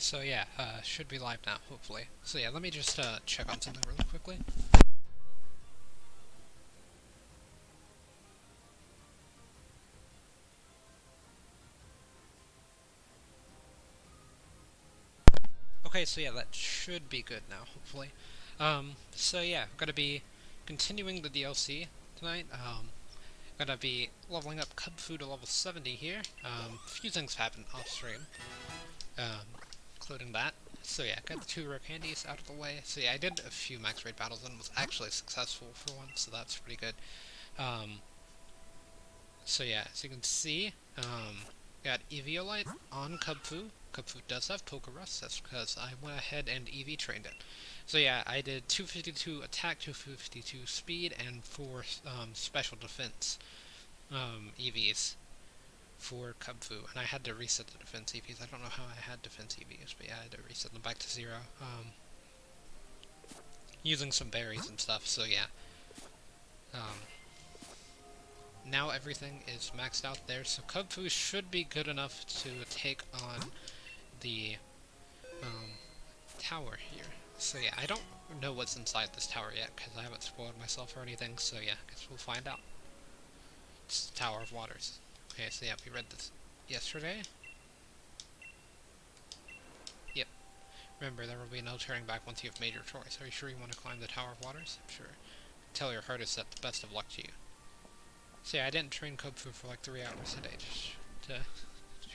So yeah, should be live now, hopefully. So yeah, let me just check on something really quickly. Okay, so yeah, that should be good now, hopefully. So yeah, I'm gonna be continuing the DLC tonight. Gonna be leveling up Cub Fu to level 70 here. A few things happened off stream, including that. So yeah, got the 2 rare candies out of the way. So yeah, I did a few max raid battles and was actually successful for once, so that's pretty good. So yeah, as you can see, got Eviolite on Cub Fu. Cub Fu does have Pokerus, that's because I went ahead and EV trained it. So yeah, I did 252 attack, 252 speed, and 4 special defense EVs for Cub Fu. And I had to reset the defense EVs. I don't know how I had defense EVs, but yeah, I had to reset them back to 0. Using some berries and stuff, so yeah. Now everything is maxed out there, so Cub Fu should be good enough to take on the tower here. So yeah, I don't know what's inside this tower yet, because I haven't spoiled myself or anything, so yeah, I guess we'll find out. It's the Tower of Waters. Okay, so yeah, we read this yesterday. Yep. Remember, there will be no turning back once you've made your choice. Are you sure you want to climb the Tower of Waters? I'm sure. Tell your heart is set. The best of luck to you. So yeah, I didn't train Cub Fu for like 3 hours today, just to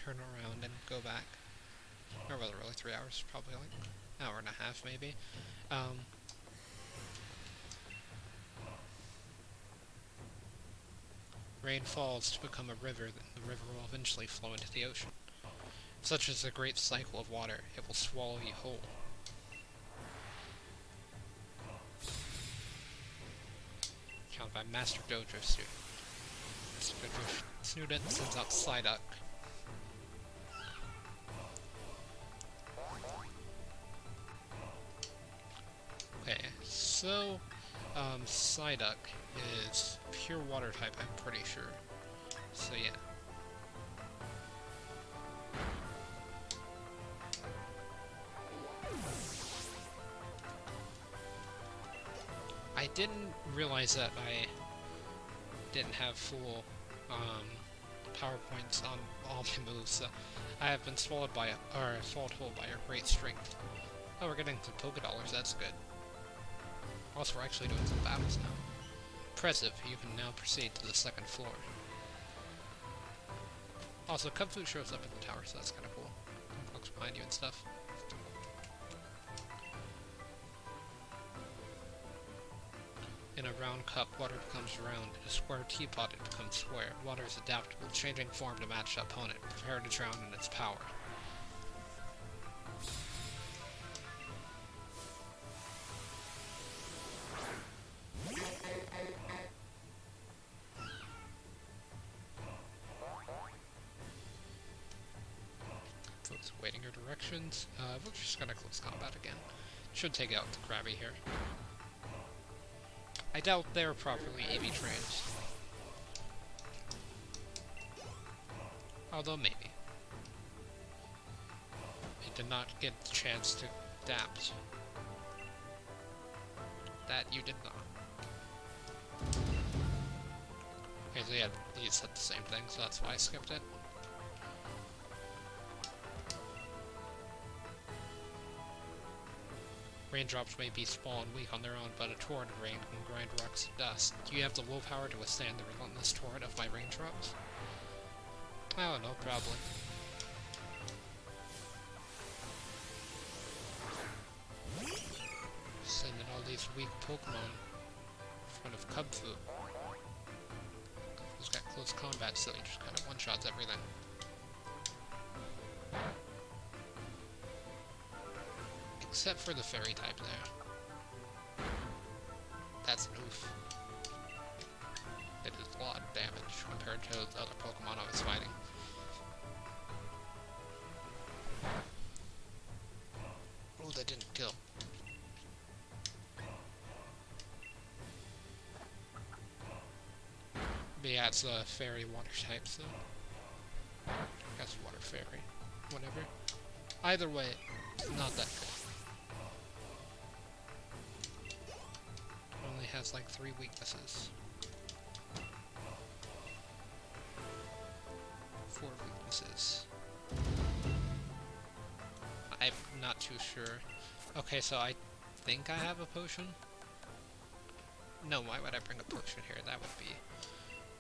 turn around and go back. Or was it really 3 hours? Probably like an hour and a half, maybe. Rain falls to become a river, then the river will eventually flow into the ocean. Such is the great cycle of water, it will swallow you whole. Counted by Master Dojo student. Student sends out Psyduck. Okay, so, Psyduck is pure water type, I'm pretty sure. So yeah. I didn't realize that I didn't have full PowerPoints on all my moves, so I have been swallowed whole by a great strength. Oh, we're getting some Pokédollars, that's good. Also, we're actually doing some battles now. Impressive, you can now proceed to the 2nd floor. Also, Cub Fu shows up in the tower, so that's kinda cool. Looks behind you and stuff. In a round cup, water becomes round. In a square teapot, it becomes square. Water is adaptable, changing form to match the opponent. Prepare to drown in its power. Folks waiting your directions. We're just gonna close combat again. Should take out the Krabby here. I doubt they're properly EV trained. Although maybe. It did not get the chance to adapt. That you did not. Okay, so yeah, he said the same thing, so that's why I skipped it. Raindrops may be small and weak on their own, but a torrent of rain can grind rocks to dust. Do you have the willpower to withstand the relentless torrent of my raindrops? I don't know, probably. Sending all these weak Pokemon in front of Cub Fu. He's got close combat, so he just kind of one-shots everything. Except for the fairy type there. That's an oof. It is a lot of damage compared to the other Pokemon I was fighting. Oh, that didn't kill. But yeah, it's a fairy water type, so I guess water fairy. Whatever. Either way, not that good. Only has like 3 weaknesses. 4 weaknesses. I'm not too sure. Okay, so I think I have a potion. No, why would I bring a potion here? That would be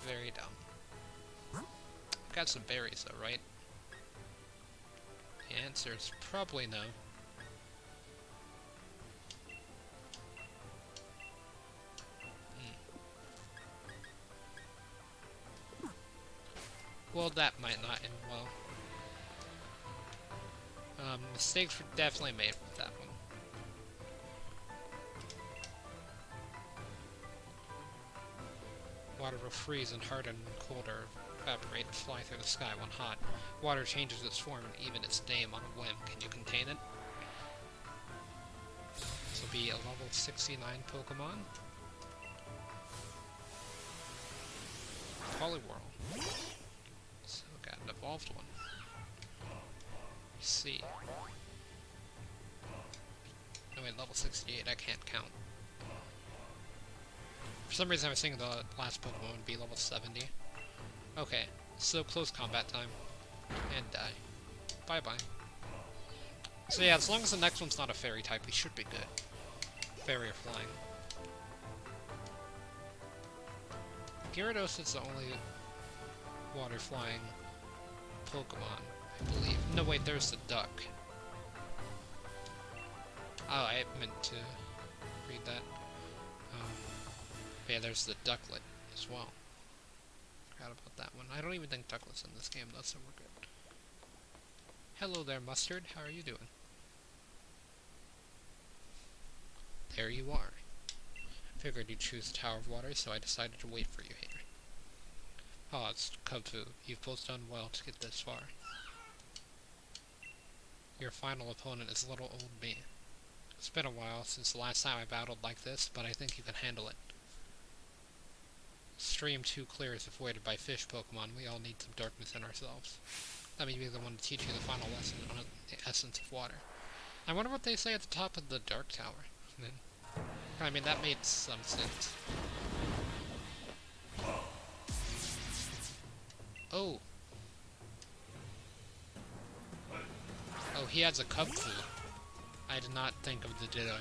very dumb. Got some berries though, right? The answer is probably no. Well, that might not end well. Mistakes were definitely made with that one. Water will freeze and harden when cold or evaporate and fly through the sky when hot. Water changes its form and even its name on a whim. Can you contain it? This will be a level 69 Pokemon. Poliwhirl. So got an evolved one. Let's see. No wait, level 68, I can't count. For some reason I was thinking the last Pokemon would be level 70. Okay, so close combat time. And die. Bye bye. So yeah, as long as the next one's not a fairy type, we should be good. Fairy or flying. Gyarados is the only water flying Pokemon, I believe. No wait, there's the duck. Oh, I meant to read that. Yeah, there's the ducklet as well. Forgot about that one. I don't even think ducklet's in this game though, so we're good. Hello there, Mustard. How are you doing? There you are. Figured you'd choose the Tower of Water, so I decided to wait for you here. Ah, it's Kubfu. You've both done well to get this far. Your final opponent is little old me. It's been a while since the last time I battled like this, but I think you can handle it. Stream too clear is avoided by fish Pokemon. We all need some darkness in ourselves. Let me be the one to teach you the final lesson on the essence of water. I wonder what they say at the top of the Dark Tower. I mean, that made some sense. Oh! Oh, he has a Kubfu. I did not think of the Ditto.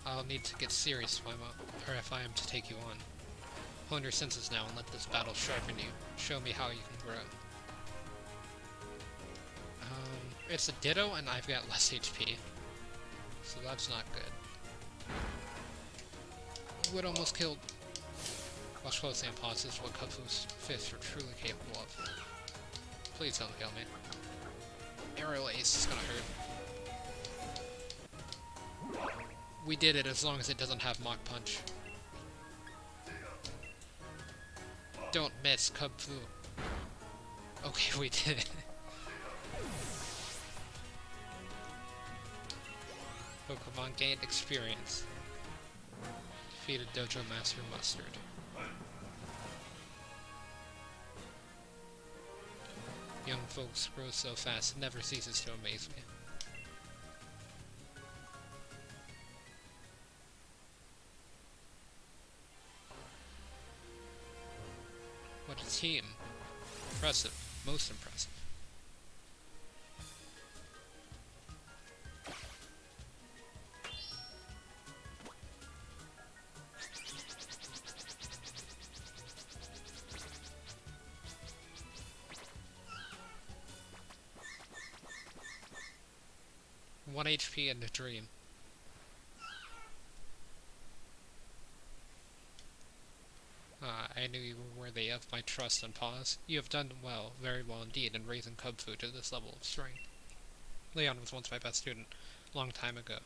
I'll need to get serious if I am to take you on. Hone your senses now and let this battle sharpen you. Show me how you can grow. It's a Ditto and I've got less HP. So that's not good. Would almost killed. Watch closely and pause. This is what Kubfu's fists are truly capable of. Please don't kill me. Aerial Ace is gonna hurt. We did it as long as it doesn't have Mach Punch. Don't miss, Kubfu. Okay, we did it. Pokemon gained experience. Defeated Dojo Master Mustard. Young folks grow so fast, it never ceases to amaze me. What a team. Impressive. Most impressive. One HP and a dream. I knew you were worthy of my trust and pause. You have done well, very well indeed, in raising Kubfu to this level of strength. Leon was once my best student, long time ago.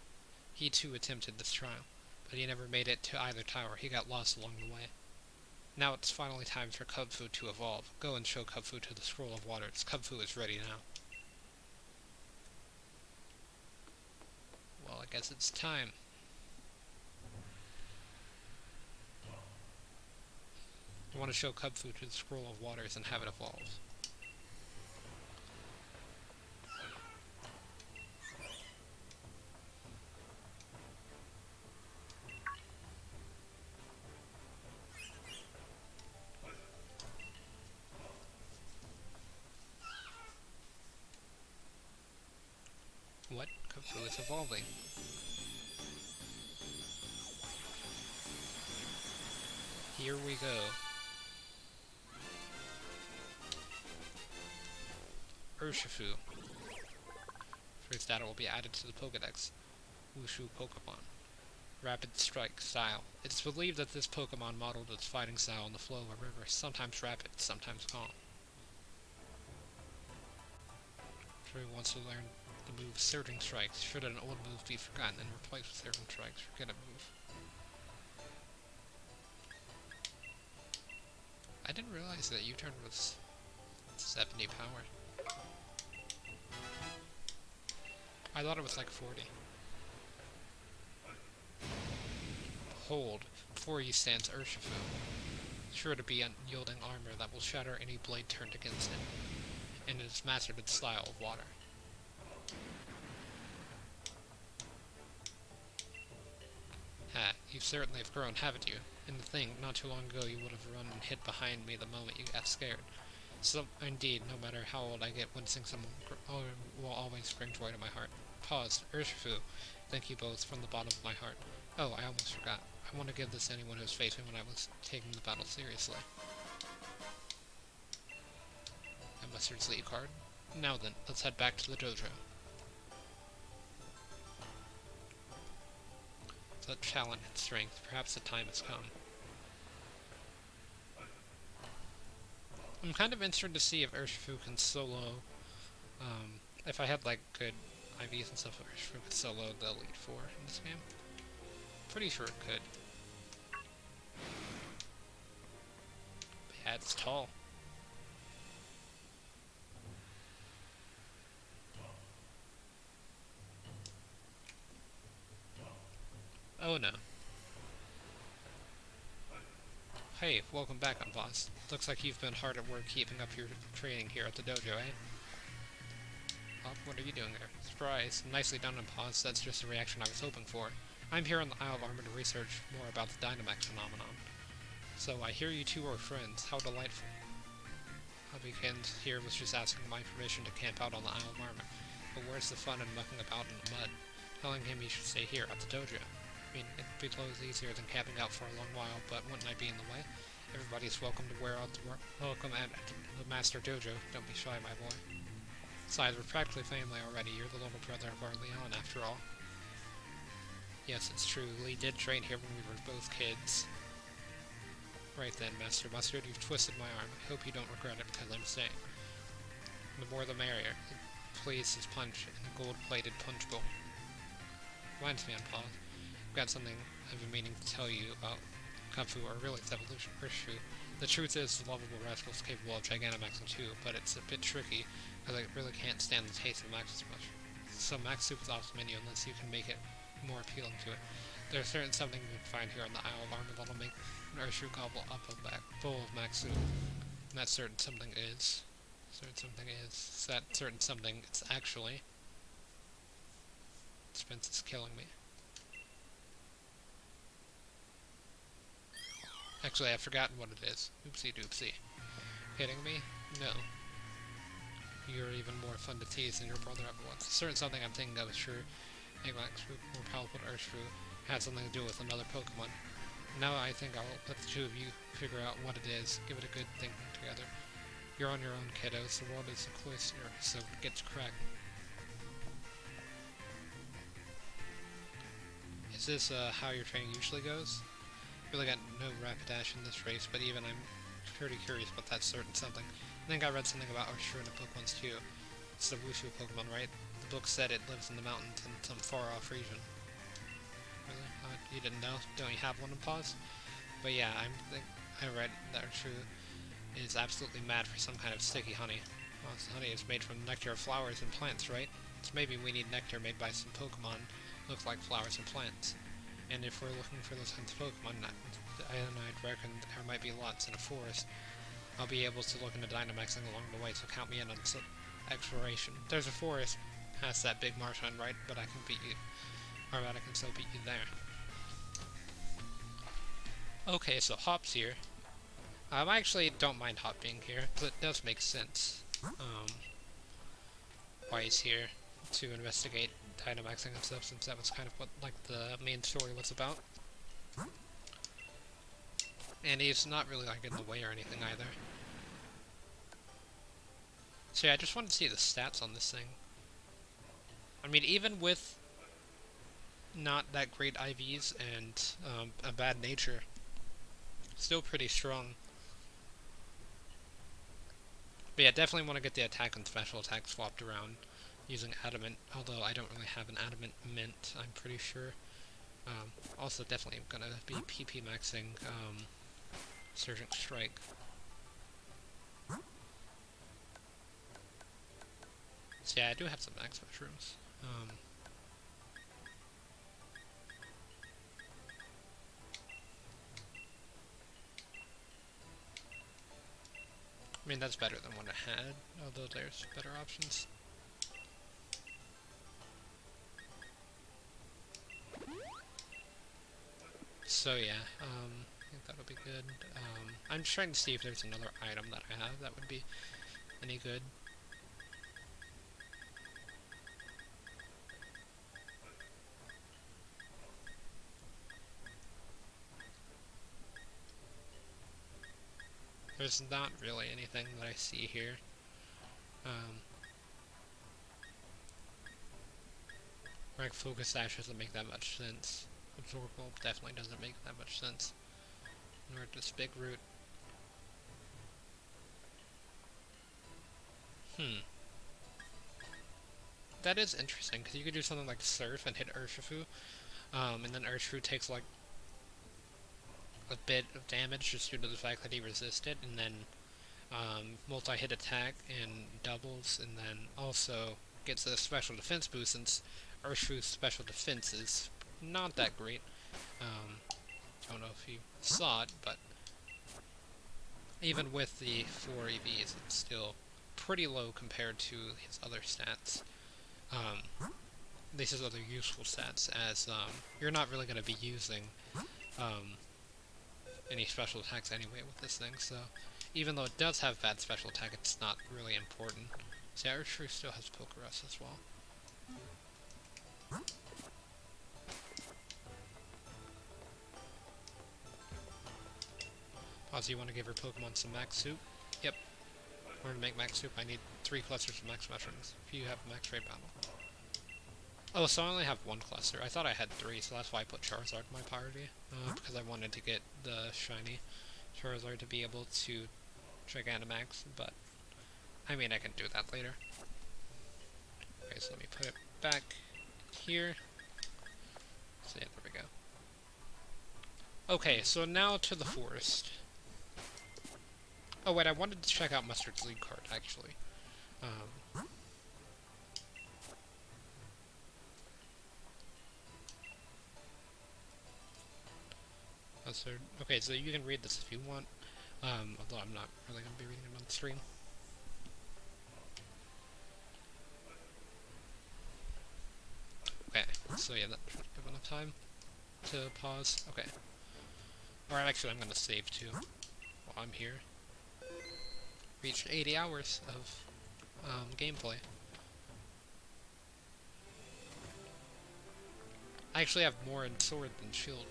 He too attempted this trial, but he never made it to either tower. He got lost along the way. Now it's finally time for Kubfu to evolve. Go and show Kubfu to the Scroll of Waters. Kubfu is ready now. Well, I guess it's time. I want to show Kubfu to the Scroll of Waters and have it evolve. what? Kung-Fu is evolving. Here we go. Urshifu. First data will be added to the Pokedex. Wushu Pokemon. Rapid Strike style. It's believed that this Pokemon modeled its fighting style on the flow of a river, sometimes rapid, sometimes calm. True wants to learn the move Surging Strike. Should an old move be forgotten and replaced with Surging Strikes, forget a move. I didn't realize that U-turn was 70 power. I thought it was like 40. Hold. Before you stands Urshifu, sure to be unyielding armor that will shatter any blade turned against it, and it has mastered its style of water. Ha, you certainly have grown, haven't you? And to think, not too long ago you would have run and hid behind me the moment you got scared. So, indeed, no matter how old I get, wincing someone will always bring joy to my heart. Pause. Urshifu, thank you both from the bottom of my heart. Oh, I almost forgot. I want to give this to anyone who was facing when I was taking the battle seriously. A Mustard's League card. Now then, let's head back to the dojo. Such talent and strength, perhaps the time has come. I'm kind of interested to see if Urshifu can solo, if I had like good IVs and stuff, Urshifu could solo the Elite Four in this game. Pretty sure it could. But yeah, it's tall. Oh no. Hey, welcome back, Unboss. Looks like you've been hard at work keeping up your training here at the dojo, eh? Oh, what are you doing there? Surprise. Nicely done, Unboss. That's just the reaction I was hoping for. I'm here on the Isle of Armor to research more about the Dynamax phenomenon. So, I hear you two are friends. How delightful. Hubbykins here was just asking my permission to camp out on the Isle of Armor. But where's the fun in mucking about in the mud? Telling him he should stay here at the dojo. I mean, it'd be close easier than camping out for a long while, but wouldn't I be in the way? Everybody's welcome to wear out the welcome at the Master Dojo. Don't be shy, my boy. Besides, we're practically family already. You're the little brother of our Leon, after all. Yes, it's true. Lee did train here when we were both kids. Right then, Master Mustard, you've twisted my arm. I hope you don't regret it because I'm staying. The more the merrier. Please, his punch in a gold-plated punch bowl. Reminds me, Paul. I've got something I've been meaning to tell you about Kung-Fu, or really its evolution, Urshifu. The truth is, the lovable rascal is capable of Gigantamaxing too, but it's a bit tricky, because I really can't stand the taste of Max's much. So Max Soup is off the menu unless you can make it more appealing to it. There's certain something you can find here on the Isle of Armor that'll make an Urshifu gobble up a bowl of Max Soup. And that certain something is... that certain something it's actually... Spence is killing me. Actually, I've forgotten what it is. Oopsie doopsie. Hitting me? No. You're even more fun to tease than your brother ever was. A certain something I'm thinking of is true. Max Soup, more powerful than Urshifu, had something to do with another Pokemon. Now I think I'll let the two of you figure out what it is. Give it a good thinking together. You're on your own, kiddos. The world is a cloister, so get to cracking. Is this how your training usually goes? Really got no Rapidash in this race, but even I'm pretty curious about that certain something. I think I read something about Urshifu in the book once too. It's the Wushu Pokemon, right? The book said it lives in the mountains in some far-off region. Really? You didn't know? Don't you have one in pause? But yeah, I read that Urshifu is absolutely mad for some kind of sticky honey. Well, this honey is made from nectar of flowers and plants, right? So maybe we need nectar made by some Pokemon look like flowers and plants. And if we're looking for those kinds of Pokemon, I'd reckon there might be lots in a forest. I'll be able to look into Dynamaxing along the way, so count me in on some exploration. There's a forest past that big marshland, right? But I can beat you. Or I can still beat you there. Okay, so Hop's here. I actually don't mind Hop being here, but it does make sense. Why he's here to investigate Dynamaxing and stuff, since that was kind of what like the main story was about. And he's not really like in the way or anything either. So yeah, I just wanted to see the stats on this thing. I mean, even with not that great IVs and a bad nature, still pretty strong. But yeah, definitely want to get the attack and special attack swapped around using Adamant, although I don't really have an Adamant mint, I'm pretty sure. Also, definitely gonna be PP maxing Surgent Strike. So yeah, I do have some max mushrooms. I mean, that's better than what I had, although there's better options. So yeah, I think that'll be good. I'm trying to see if there's another item that I have that would be any good. There's not really anything that I see here. Like Focus Sash doesn't make that much sense. Absorbable definitely doesn't make that much sense. Nor does Big Root. That is interesting, because you could do something like Surf and hit Urshifu, and then Urshifu takes like a bit of damage just due to the fact that he resisted, and then multi-hit attack and doubles, and then also gets a special defense boost since Urshifu's special defense is not that great. Don't know if you saw it, but even with the 4 EVs, it's still pretty low compared to his other stats. These other useful stats, as you're not really going to be using any special attacks anyway with this thing, so even though it does have bad special attack, it's not really important. So yeah, Urshifu still has Pokerus as well. Pause, you want to give your Pokemon some max soup? Yep. In order to make max soup, I need 3 clusters of max mushrooms. If you have max raid battle. Oh, so I only have 1 cluster. I thought I had 3, so that's why I put Charizard in my party. Because I wanted to get the shiny Charizard to be able to Gigantamax, but I mean, I can do that later. Okay, so let me put it back here. So yeah, there we go. Okay, so now to the forest. Oh wait, I wanted to check out Mustard's lead card, actually. Mustard. Okay, so you can read this if you want, although I'm not really going to be reading it on the stream. Okay, so yeah, that should give enough time to pause. Okay. Alright, actually, I'm going to save too while I'm here. Reached 80 hours of gameplay. I actually have more in Sword than Shield,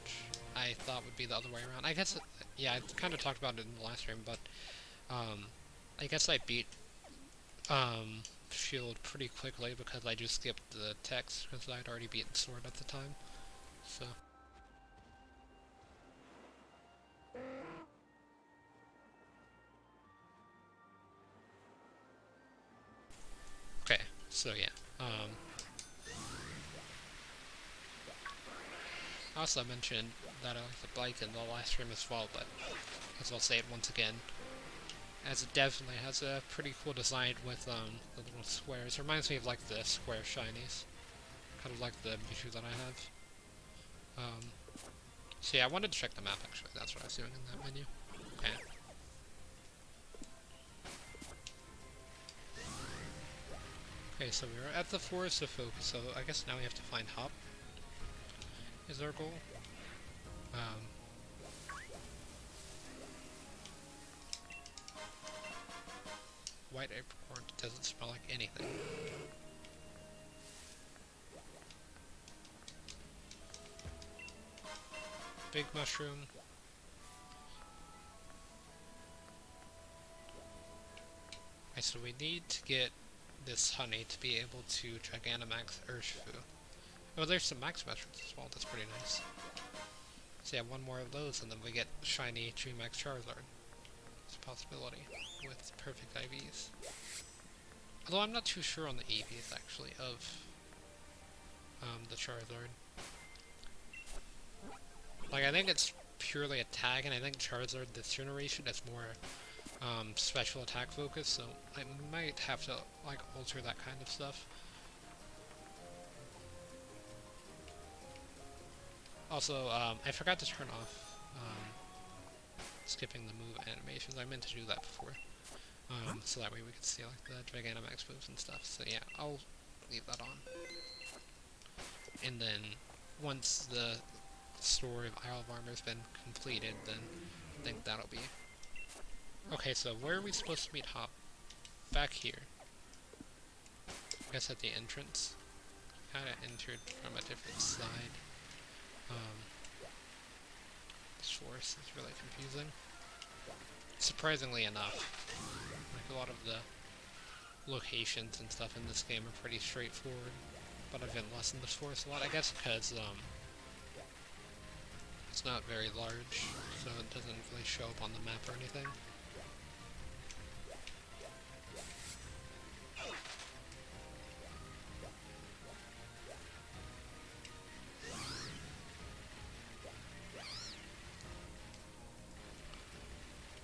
which I thought would be the other way around. I guess, yeah, I kind of talked about it in the last stream, but I guess I beat Shield pretty quickly because I just skipped the text because I'd already beaten Sword at the time. So. Okay, so yeah. Also, I mentioned that I like the bike in the last stream as well, but I guess I'll say it once again, as it definitely has a pretty cool design with the little squares. It reminds me of like the square shinies, kind of like the Mewtwo that I have. So yeah, I wanted to check the map actually. That's what I was doing in that menu. Okay. Okay, so we're at the Forest of Folk, so I guess now we have to find Hop, is our goal. White apricorn doesn't smell like anything. big mushroom. Right, so we need to get this honey to be able to Gigantamax Urshifu. Oh, there's some max mushrooms as well, that's pretty nice. So yeah, one more of those and then we get shiny G-Max Charizard. It's a possibility with perfect IVs. Although I'm not too sure on the EVs actually of the Charizard. Like I think it's purely attack, and I think Charizard this generation is more special attack focus, so I might have to like alter that kind of stuff. Also, I forgot to turn off skipping the move animations. I meant to do that before, so that way we could see like the Gigantamax moves and stuff. So yeah, I'll leave that on. And then once the story of Isle of Armor has been completed, then I think that'll be. Okay, so where are we supposed to meet Hop? Back here. I guess at the entrance. Kinda entered from a different side. This forest is really confusing. Surprisingly enough, like a lot of the locations and stuff in this game are pretty straightforward, but I've been lost in this forest a lot, I guess because it's not very large, so it doesn't really show up on the map or anything.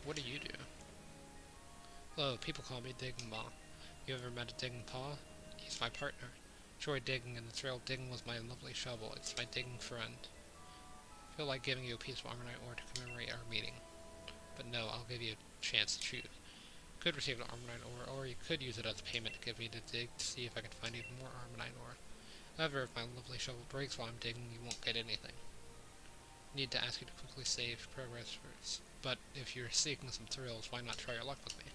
What do you do? Hello, people call me Digging Paw. You ever met a Digging Paw? He's my partner. Enjoy digging, and the thrill of digging with my lovely shovel. It's my digging friend. I feel like giving you a piece of Armonite ore to commemorate our meeting. But no, I'll give you a chance to choose. You could receive an Armonite ore, or you could use it as payment to give me to dig to see if I can find even more Armonite ore. However, if my lovely shovel breaks while I'm digging, you won't get anything. I need to ask you to quickly save progress first. But if you're seeking some thrills, why not try your luck with me?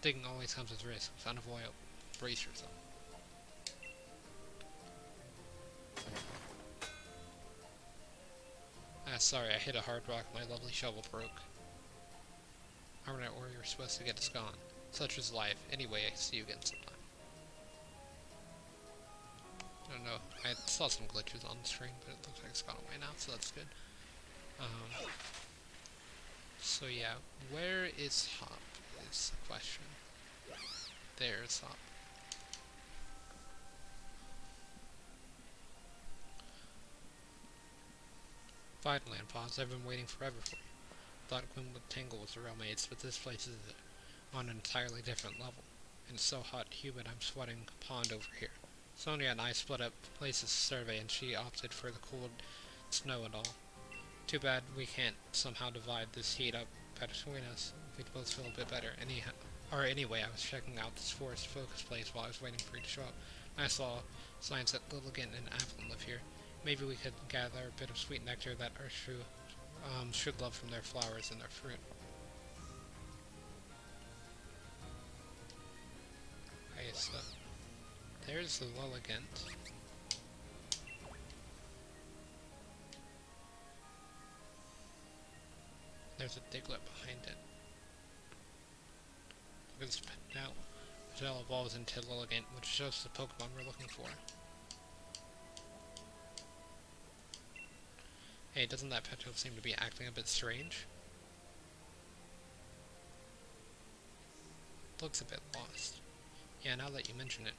Digging always comes with risk. It's unavoidable. Brace yourself. Sorry, I hit a hard rock and my lovely shovel broke. Armonite ore, you're supposed to get us gone. Such is life. Anyway, I see you again sometime. I don't know. I saw some glitches on the screen, but it looks like it's gone away now, so that's good. So yeah, where is Hop is the question. There's Hop. Fine, Landpaws, I've been waiting forever for you. Thought Quinwood Tangle was the real mates, but this place is on an entirely different level. And it's so hot and humid I'm sweating a pond over here. Sonia and I split up places to survey, and she opted for the cold snow and all. Too bad we can't somehow divide this heat up between us. We'd both feel a bit better. Anyway, I was checking out this forest focus place while I was waiting for you to show up. I saw signs that Lilligant and Avalon live here. Maybe we could gather a bit of sweet nectar that Urshifu should love from their flowers and their fruit. Okay, so there's the Lilligant. There's a Diglett behind it. Look at this pet now. It all evolves into Lilligant, which shows the Pokemon we're looking for. Hey, doesn't that petal seem to be acting a bit strange? Looks a bit lost. Yeah, now that you mention it,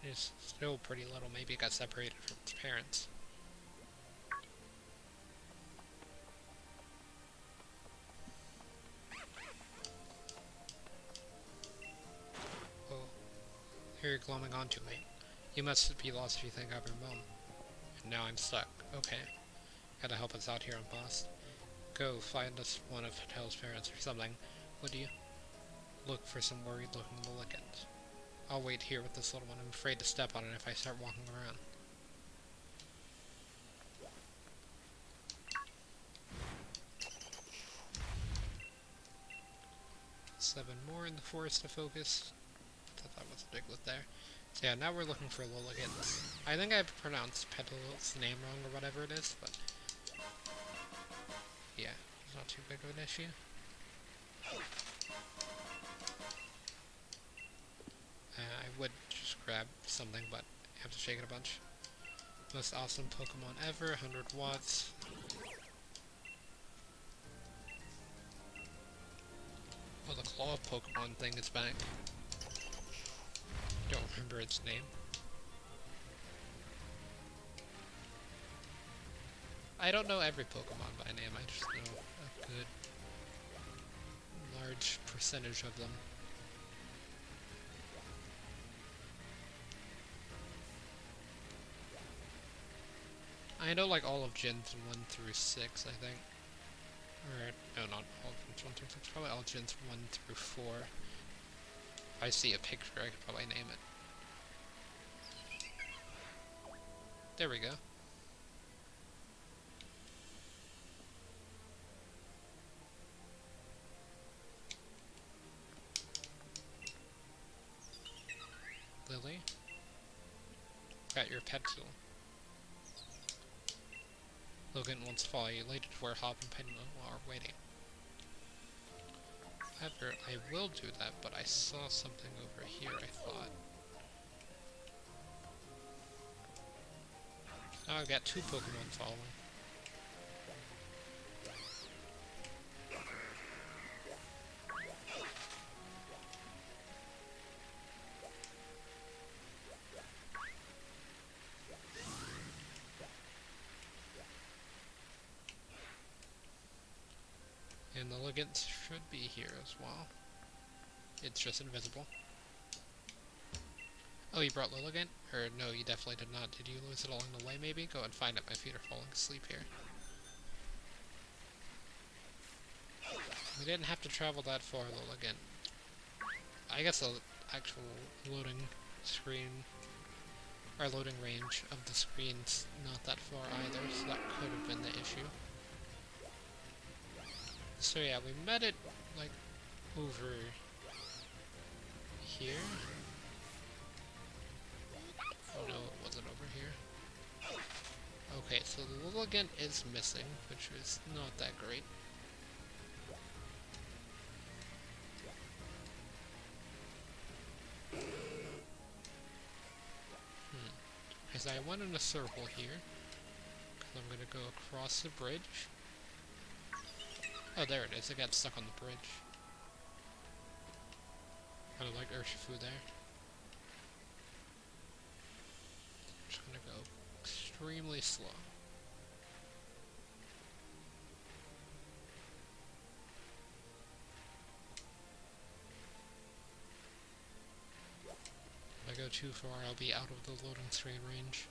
it is still pretty little. Maybe it got separated from its parents. Oh, here you're glomming onto me. You must be lost if you think I'm your mom. And now I'm stuck. Okay. Gotta help us out here on Boss. Go, find us one of Patel's parents or something, would you? Look for some worried-looking Lilligant. I'll wait here with this little one. I'm afraid to step on it if I start walking around. Seven more in the forest to focus. I thought that was a Diglett there. So yeah, now we're looking for Lilligant. I think I've pronounced Petal's name wrong or whatever it is, but yeah, it's not too big of an issue. I would just grab something, but I have to shake it a bunch. Most awesome Pokemon ever, 100 watts. Oh, the Claw Pokemon thing is back. Don't remember its name. I don't know every Pokemon by name, I just know a good large percentage of them. I know like all of Gens 1 through 6, I think. Or, no, not all of Gens 1 through 6, probably all Gens 1 through 4. If I see a picture, I could probably name it. There we go. Lily. Got your pencil. Logan wants to follow you later to where Hop and Pendulum are waiting. However, I will do that, but I saw something over here, I thought. Now I've got 2 Pokemon following. And the Ligant should be here as well. It's just invisible. Oh, you brought Lilligant? Or no, you definitely did not. Did you lose it along the way, maybe? Go and find it. My feet are falling asleep here. We didn't have to travel that far, Lilligant. I guess the actual loading screen, or loading range of the screen's not that far either, so that could have been the issue. So yeah, we met it, like, over here. Oh no, it wasn't over here. Okay, so the Lilligant is missing, which is not that great. Because I went in a circle here, because I'm going to go across the bridge. Oh, there it is. It got stuck on the bridge. Kind of like Urshifu there. Just gonna go extremely slow. If I go too far, I'll be out of the loading screen range.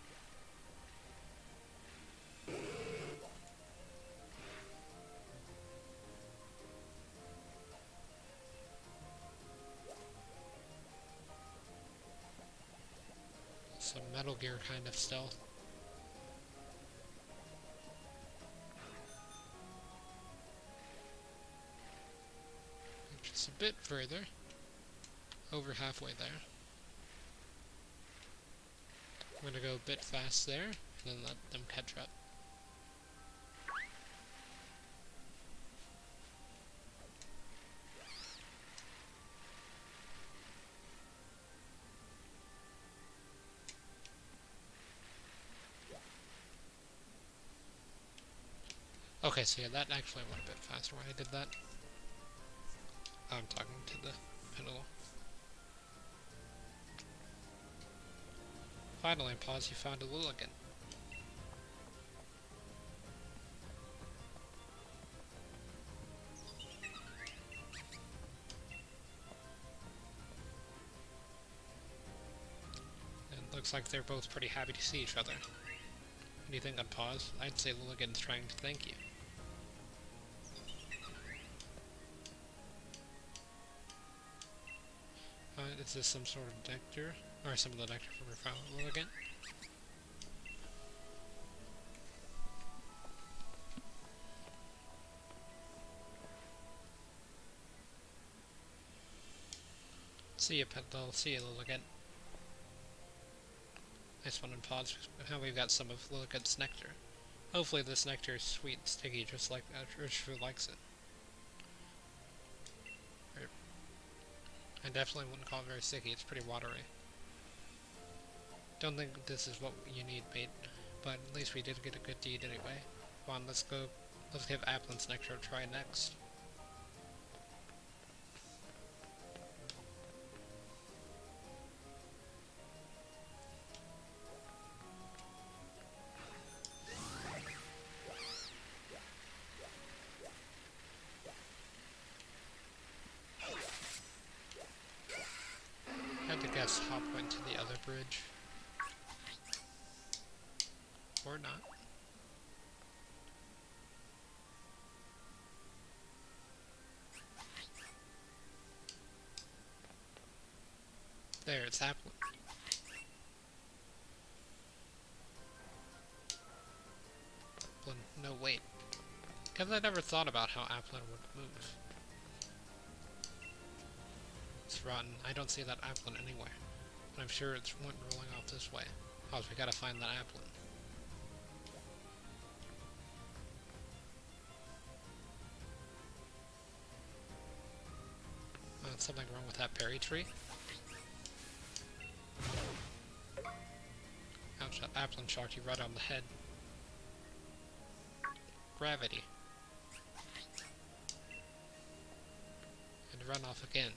Some Metal Gear kind of stealth. Just a bit further. Over halfway there. I'm gonna go a bit fast there, and then let them catch up. Okay, so yeah, that actually went a bit faster when I did that. I'm talking to the pendulum. Finally, pause, you found a Lilligant. And it looks like they're both pretty happy to see each other. What do you think on pause? I'd say Lilligant's trying to thank you. Is this some sort of nectar? Or some of the nectar from your found Lilligant? See ya, Pentel. See ya, Lilligant. Nice one on pause. Now we've got some of Lilligant's nectar. Hopefully this nectar is sweet and sticky just like Urshifu likes it. I definitely wouldn't call it very sticky, it's pretty watery. Don't think this is what you need, mate, but at least we did get a good deed anyway. Come on, let's give Applin's nectar a try next. I had to guess Hop went to the other bridge. Or not. There, it's Applin. Applin, no wait. Because I never thought about how Applin would move. It's rotten. I don't see that Applin anywhere. But I'm sure it's rolling off this way. Oh, we gotta find that Applin. Something wrong with that berry tree? Ouch, that Applin shocked you right on the head. Gravity. And run off again.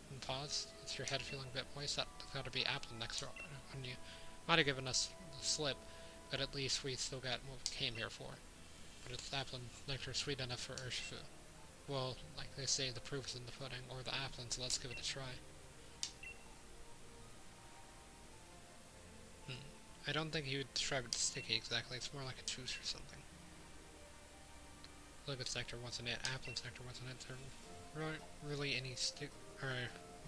And pause. Is your head feeling a bit moist? That's gotta be Applin next to on you. Might have given us the slip, but at least we still got what we came here for. But it's Applin nectar sweet enough for Urshifu. Well, like they say, the proof's in the pudding, or the Applin, so let's give it a try. I don't think he would describe it as sticky exactly, it's more like a juice or something. Libet's nectar wasn't it, Applin's nectar wasn't it, there weren't really any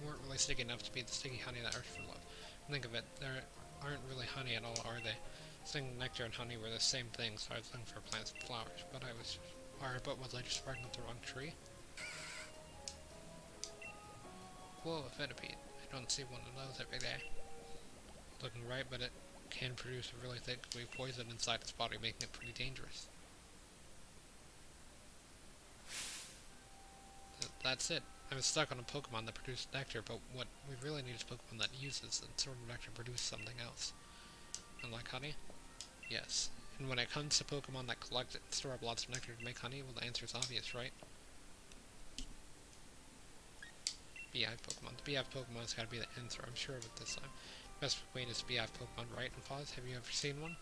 weren't really sticky enough to be the sticky honey that Urshifu loved. Think of it, there aren't really honey at all, are they? Sting, nectar, and honey were the same thing, so I was looking for plants and flowers, but was I just barking up the wrong tree? Whoa, a centipede. I don't see one of those every day. Looking right, but it can produce a really thick gooey poison inside its body, making it pretty dangerous. That's it. I was stuck on a Pokemon that produced nectar, but what we really need is a Pokemon that uses the sort of nectar to produce something else. Unlike honey? Yes. And when it comes to Pokemon that collect it and store up lots of nectar to make honey, well, the answer is obvious, right? Beehive Pokemon. The Beehive Pokemon has got to be the answer, I'm sure of it this time. Best way is Beehive Pokemon, right? And pause. Have you ever seen one?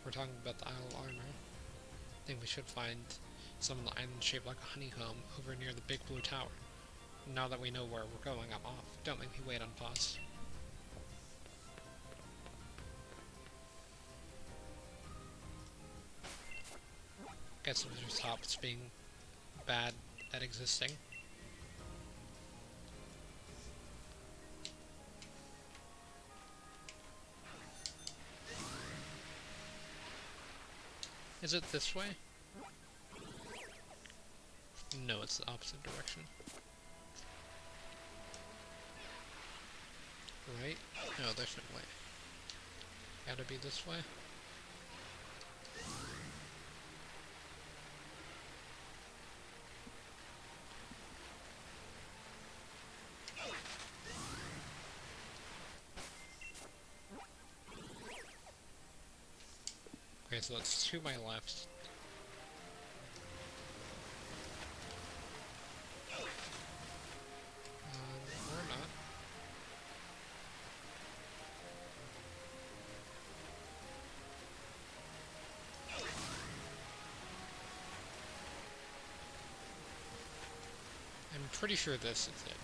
We're talking about the Isle of Armor. I think we should find some on the island shaped like a honeycomb over near the big blue tower. Now that we know where we're going, I'm off. Don't make me wait on pause. Guess it was just Hops being bad at existing. Is it this way? No, it's the opposite direction. Right? No, different way. Gotta be this way? Okay, so that's to my left. Or not. I'm pretty sure this is it.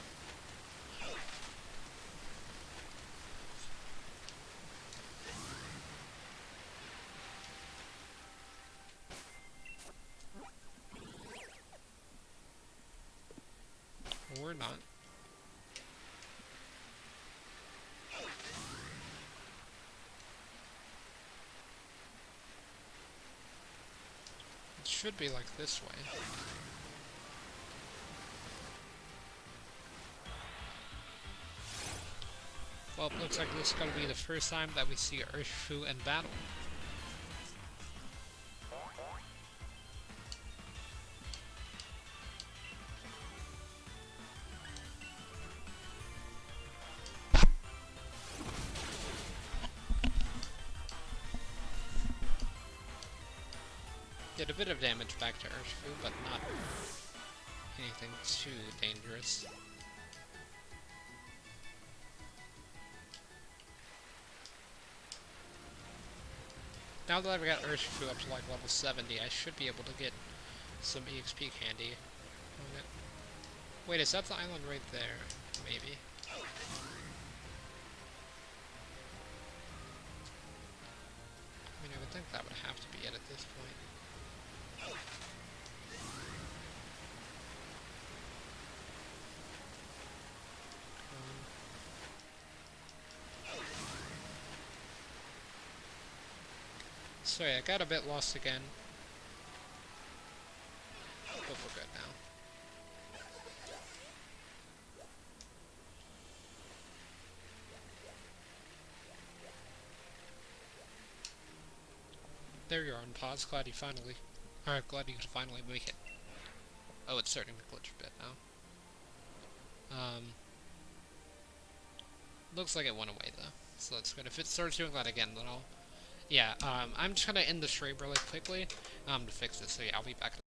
Or not. It should be like this way. Well, it looks like this is going to be the first time that we see Urshifu in battle. Did a bit of damage back to Urshifu, but not anything too dangerous. Now that I've got Urshifu up to like level 70, I should be able to get some EXP candy on it. Wait, is that the island right there? Maybe. I mean, I would think that would have to be it at this point. So yeah, I got a bit lost again. But we're good now. There you are on pause. Glad you finally... Alright, glad you could finally make it. Oh, it's starting to glitch a bit now. Looks like it went away though. So that's good. If it starts doing that again, then I'll... Yeah, I'm just gonna end the stream really quickly, to fix this. So yeah, I'll be back in a